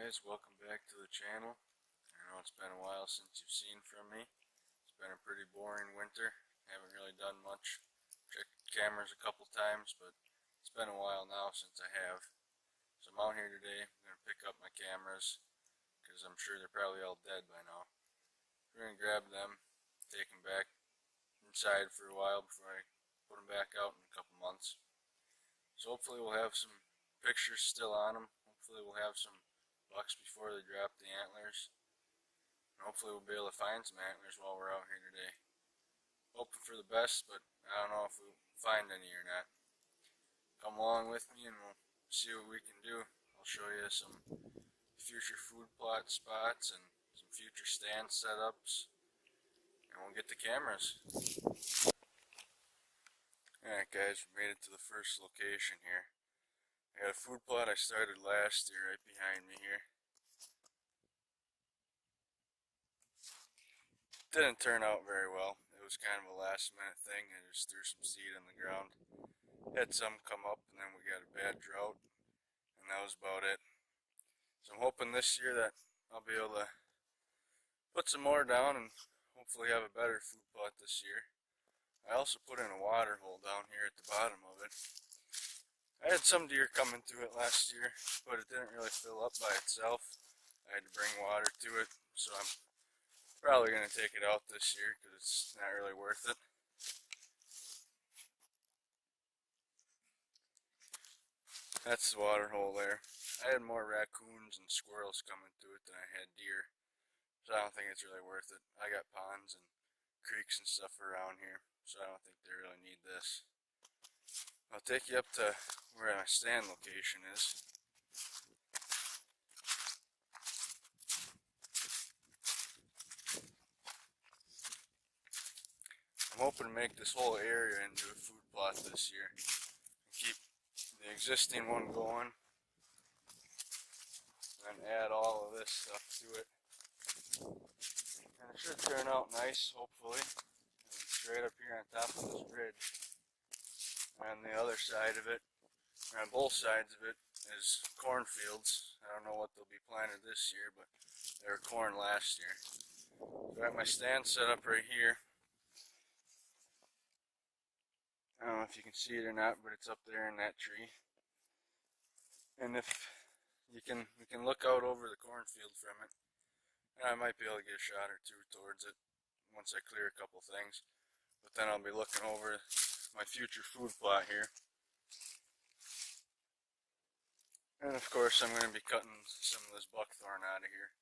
guys, welcome back to the channel. I know it's been a while since you've seen from me. It's been a pretty boring winter. Haven't really done much. Checked cameras a couple times, but it's been a while now since I have. So I'm out here today. I'm going to pick up my cameras because I'm sure they're probably all dead by now. We're going to grab them, take them back inside for a while before I put them back out in a couple months. So hopefully we'll have some pictures still on them. Hopefully we'll have some bucks before they drop the antlers. And hopefully we'll be able to find some antlers while we're out here today. Hoping for the best, but I don't know if we'll find any or not. Come along with me and we'll see what we can do. I'll show you some future food plot spots and some future stand setups. And we'll get the cameras. Alright guys, we made it to the first location here. I got a food plot I started last year right behind me here. Didn't turn out very well. It was kind of a last minute thing. I just threw some seed in the ground. Had some come up and then we got a bad drought. And that was about it. So I'm hoping this year that I'll be able to put some more down and hopefully have a better food plot this year. I also put in a water hole down here at the bottom of it. I had some deer coming through it last year, but it didn't really fill up by itself. I had to bring water to it, so I'm probably going to take it out this year because it's not really worth it. That's the water hole there. I had more raccoons and squirrels coming through it than I had deer, so I don't think it's really worth it. I got ponds and creeks and stuff around here, so I don't think they really need this. I'll take you up to where my stand location is. I'm hoping to make this whole area into a food plot this year. Keep the existing one going. And add all of this stuff to it. And it should turn out nice, hopefully. And straight up here on top of this bridge. On the other side of it, or on both sides of it, is cornfields. I don't know what they'll be planted this year, but they were corn last year. So I got my stand set up right here. I don't know if you can see it or not, but it's up there in that tree. And if you can, we can look out over the cornfield from it. And I might be able to get a shot or two towards it once I clear a couple things. But then I'll be looking over my future food plot here. And of course I'm going to be cutting some of this buckthorn out of here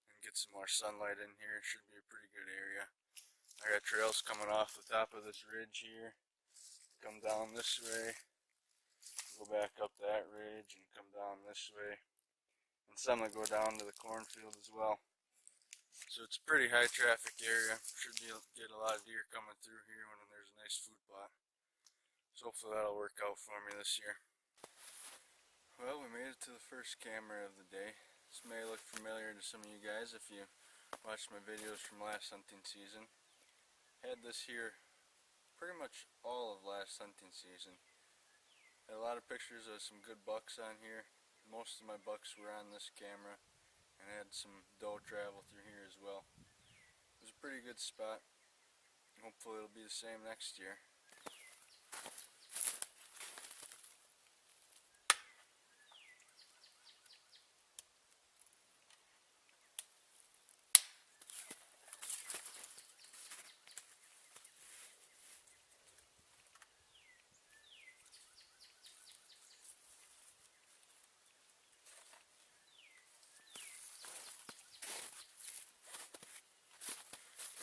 and get some more sunlight in here. It should be a pretty good area. I got trails coming off the top of this ridge here. Come down this way, go back up that ridge and come down this way. And some that go down to the cornfield as well. So it's a pretty high traffic area. Should be get a lot of deer coming through here when there's a nice food plot. So hopefully that'll work out for me this year. Well, we made it to the first camera of the day. This may look familiar to some of you guys if you watched my videos from last hunting season. Had this here pretty much all of last hunting season. Had a lot of pictures of some good bucks on here. Most of my bucks were on this camera. And had some doe travel through here as well. It was a pretty good spot. Hopefully it'll be the same next year.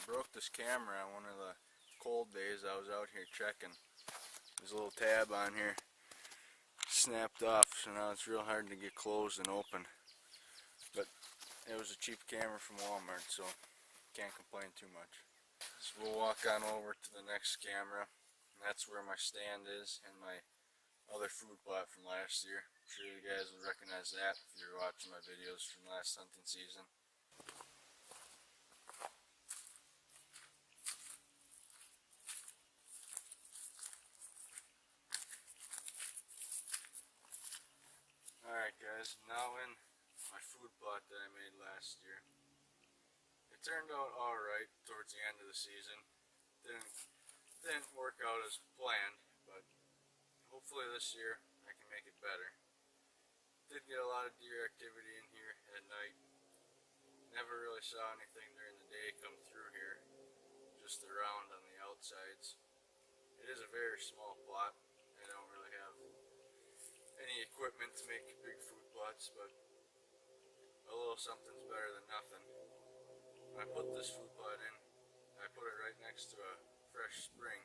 Broke this camera on one of the cold days I was out here checking. There's a little tab on here snapped off, so now it's real hard to get closed and open. But it was a cheap camera from Walmart, so can't complain too much. So we'll walk on over to the next camera, and that's where my stand is and my other food plot from last year. I'm sure you guys will recognize that if you're watching my videos from last hunting season. Alright guys, now in my food that I made last year. It turned out alright towards the end of the season. Didn't work out as planned, but hopefully this year I can make it better. Did get a lot of deer activity in here at night. Never really saw anything during the day come through here, just around on the outsides. It is a very small plot. I don't really have any equipment to make big food plots, but a little something's better than nothing. When I put this food plot in, I put it right next to a fresh spring,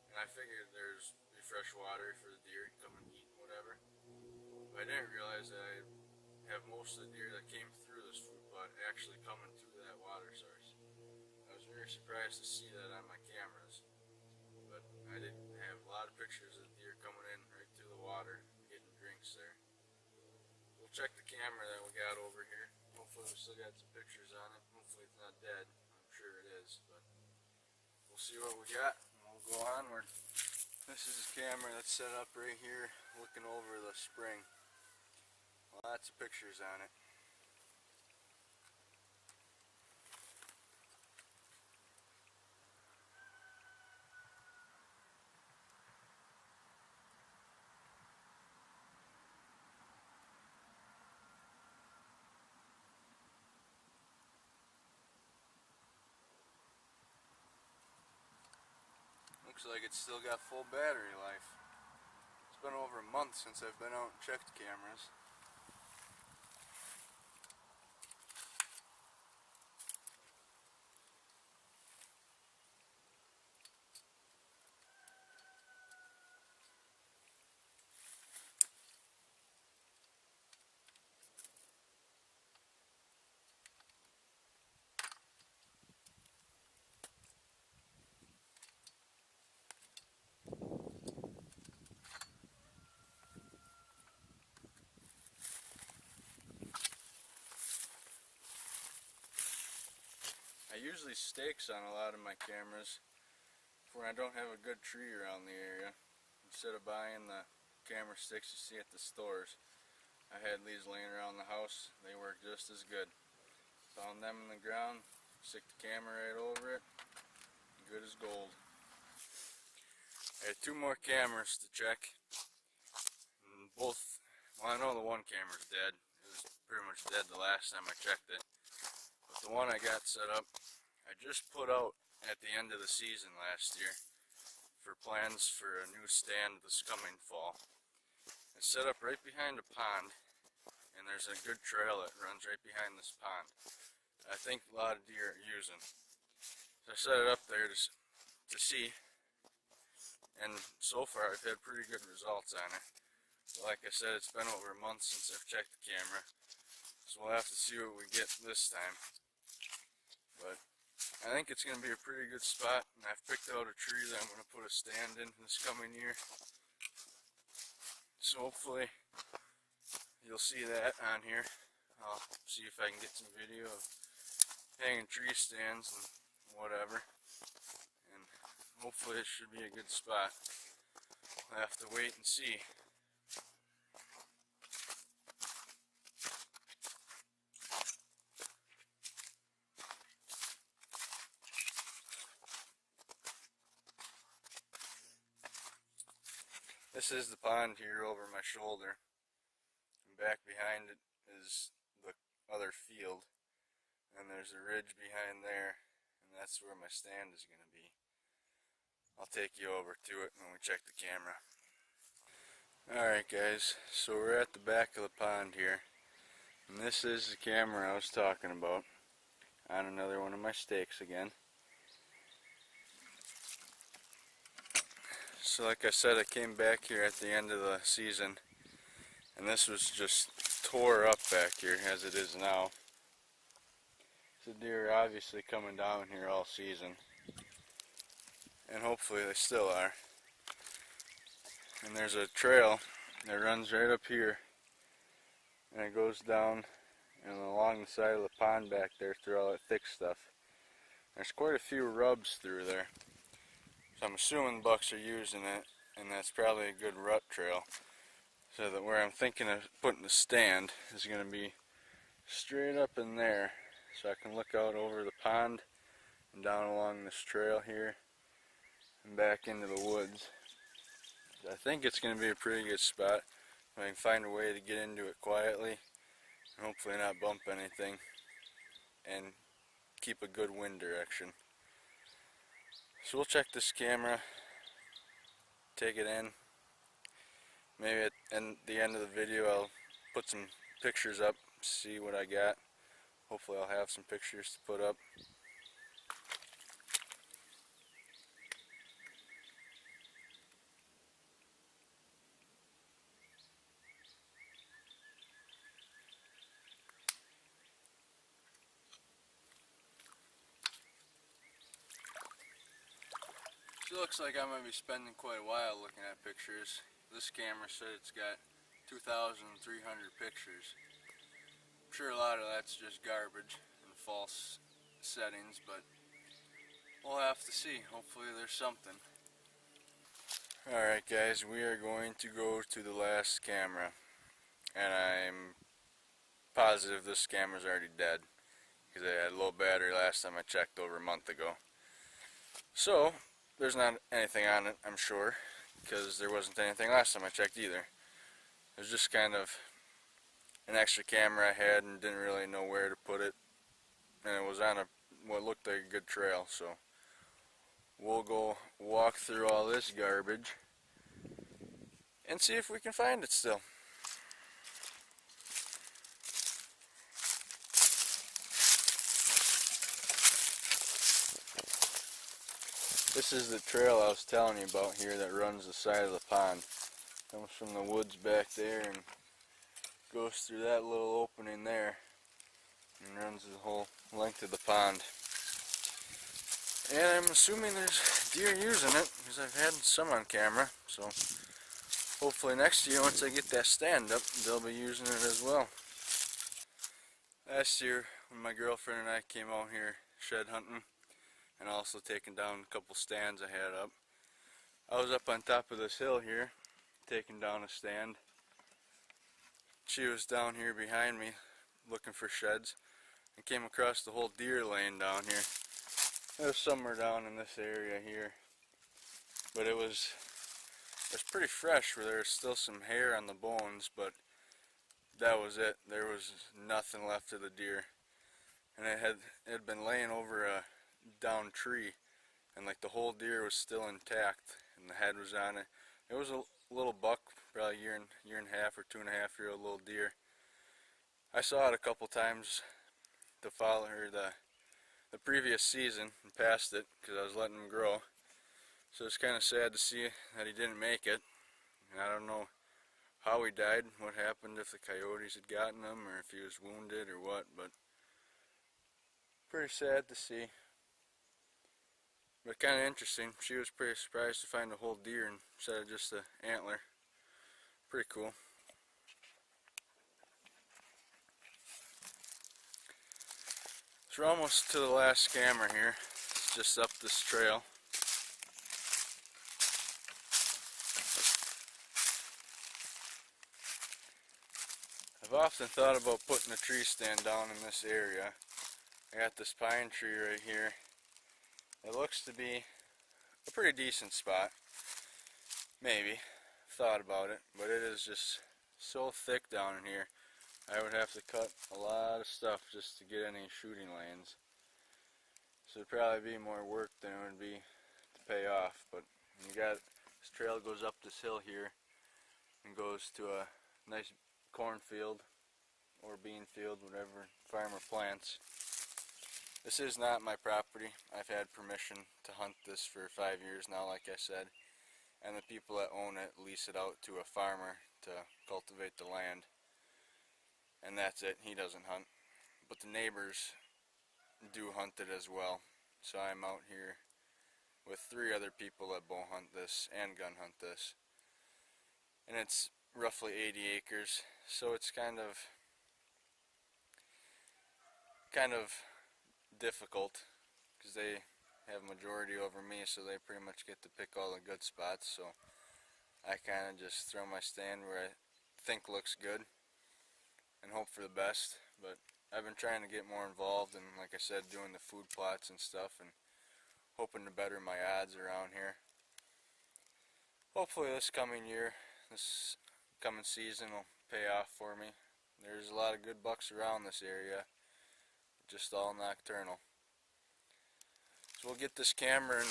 and I figured there's be fresh water for the deer to come and eat and whatever. But I didn't realize that I have most of the deer that came through this food plot actually coming through that water source. I was very surprised to see that on my cameras, but I did have a lot of pictures of deer coming in right through the water, getting drinks there. We'll check the camera that we got over here. Hopefully we still got some pictures on it. Hopefully it's not dead. I'm sure it is, but we'll see what we got and we'll go onward. This is a camera that's set up right here looking over the spring. Lots of pictures on it. Looks like it's still got full battery life. It's been over a month since I've been out and checked cameras. I use these stakes on a lot of my cameras for when I don't have a good tree around the area. Instead of buying the camera sticks you see at the stores, I had these laying around the house. They work just as good. Found them in the ground, stick the camera right over it, good as gold. I had two more cameras to check, and both, well, I know the one camera's dead. It was pretty much dead the last time I checked it. But the one I got set up, I just put out at the end of the season last year for plans for a new stand this coming fall. It's set up right behind a pond, and there's a good trail that runs right behind this pond. I think a lot of deer are using. So I set it up there to see, and so far I've had pretty good results on it. But like I said, it's been over a month since I've checked the camera, so we'll have to see what we get this time. But I think it's going to be a pretty good spot, and I've picked out a tree that I'm going to put a stand in this coming year. So hopefully you'll see that on here. I'll see if I can get some video of hanging tree stands and whatever. And hopefully it should be a good spot. I'll have to wait and see. This is the pond here over my shoulder, and back behind it is the other field, and there's a ridge behind there, and that's where my stand is going to be. I'll take you over to it when we check the camera. Alright guys, so we're at the back of the pond here, and this is the camera I was talking about, on another one of my stakes again. So like I said, I came back here at the end of the season, and this was just tore up back here as it is now. The deer are obviously coming down here all season, and hopefully they still are. And there's a trail that runs right up here, and it goes down and along the side of the pond back there through all that thick stuff. There's quite a few rubs through there. So I'm assuming bucks are using it, and that's probably a good rut trail. So that where I'm thinking of putting the stand is going to be straight up in there, so I can look out over the pond and down along this trail here and back into the woods. I think it's going to be a pretty good spot. I can find a way to get into it quietly and hopefully not bump anything and keep a good wind direction. So we'll check this camera, take it in. Maybe at the end of the video I'll put some pictures up, see what I got. Hopefully I'll have some pictures to put up. So it looks like I'm going to be spending quite a while looking at pictures. This camera said it's got 2,300 pictures. I'm sure a lot of that's just garbage and false settings, but we'll have to see. Hopefully there's something. Alright guys, we are going to go to the last camera. And I'm positive this camera's already dead, because it had low battery last time I checked over a month ago. So there's not anything on it, I'm sure, because there wasn't anything last time I checked either. It was just kind of an extra camera I had and didn't really know where to put it, and it was on what looked like a good trail. So we'll go walk through all this garbage and see if we can find it still. This is the trail I was telling you about here that runs the side of the pond. Comes from the woods back there and goes through that little opening there and runs the whole length of the pond. And I'm assuming there's deer using it, because I've had some on camera. So hopefully next year, once I get that stand up, they'll be using it as well. Last year when my girlfriend and I came out here shed hunting, and also taking down a couple stands I had up, I was up on top of this hill here taking down a stand. She was down here behind me looking for sheds and came across the whole deer laying down here. It was somewhere down in this area here, but it was pretty fresh, where there was still some hair on the bones, but that was it. There was nothing left of the deer, and it had been laying over a down tree, and like the whole deer was still intact and the head was on it. It was a little buck, probably a year and a half or 2.5-year-old little deer. I saw it a couple times to follow her the previous season and passed it because I was letting him grow. So it's kind of sad to see that he didn't make it. And I don't know how he died, what happened, if the coyotes had gotten him or if he was wounded or what, but pretty sad to see. But kind of interesting. She was pretty surprised to find a whole deer instead of just an antler. Pretty cool. So we're almost to the last scammer here. It's just up this trail. I've often thought about putting a tree stand down in this area. I got this pine tree right here. It looks to be a pretty decent spot. Maybe. Thought about it, but it is just so thick down in here. I would have to cut a lot of stuff just to get any shooting lanes. So it'd probably be more work than it would be to pay off. But you got this trail goes up this hill here and goes to a nice cornfield or bean field, whatever farmer plants. This is not my property. I've had permission to hunt this for 5 years now, like I said, and the people that own it lease it out to a farmer to cultivate the land, and that's it. He doesn't hunt, but the neighbors do hunt it as well. So I'm out here with 3 other people that bow hunt this and gun hunt this, and it's roughly 80 acres, so it's kind of difficult because they have majority over me, so they pretty much get to pick all the good spots. So I kind of just throw my stand where I think looks good and hope for the best. But I've been trying to get more involved and, like I said, doing the food plots and stuff, and hoping to better my odds around here. Hopefully this coming year, this coming season will pay off for me. There's a lot of good bucks around this area, just all nocturnal. So we'll get this camera and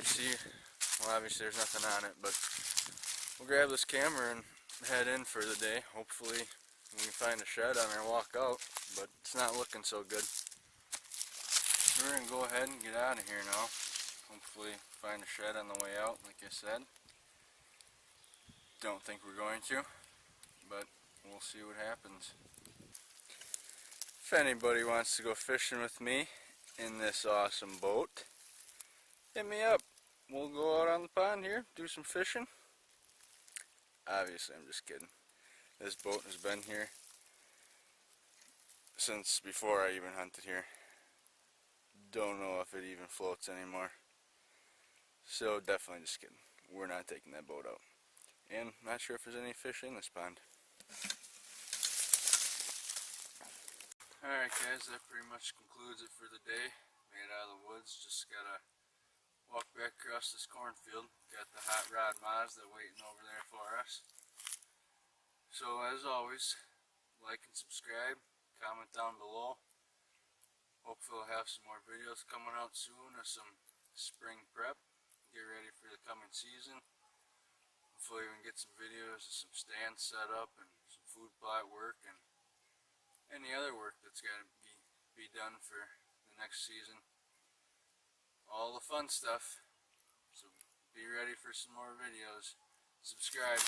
see, well obviously there's nothing on it, but we'll grab this camera and head in for the day. Hopefully we can find a shed on our walk out, but it's not looking so good. We're going to go ahead and get out of here now. Hopefully find a shed on the way out, like I said. Don't think we're going to, but we'll see what happens. If anybody wants to go fishing with me in this awesome boat, hit me up. We'll go out on the pond here, do some fishing. Obviously, I'm just kidding. This boat has been here since before I even hunted here. Don't know if it even floats anymore. So definitely just kidding. We're not taking that boat out. And not sure if there's any fish in this pond. Alright guys, that pretty much concludes it for the day. Made it out of the woods, just gotta walk back across this cornfield. Got the Hot Rod Mazda waiting over there for us. So as always, like and subscribe, comment down below. Hopefully we'll have some more videos coming out soon of some spring prep. Get ready for the coming season. Hopefully we can get some videos of some stands set up and some food plot work and any other work that's got to be done for the next season. All the fun stuff. So be ready for some more videos. Subscribe.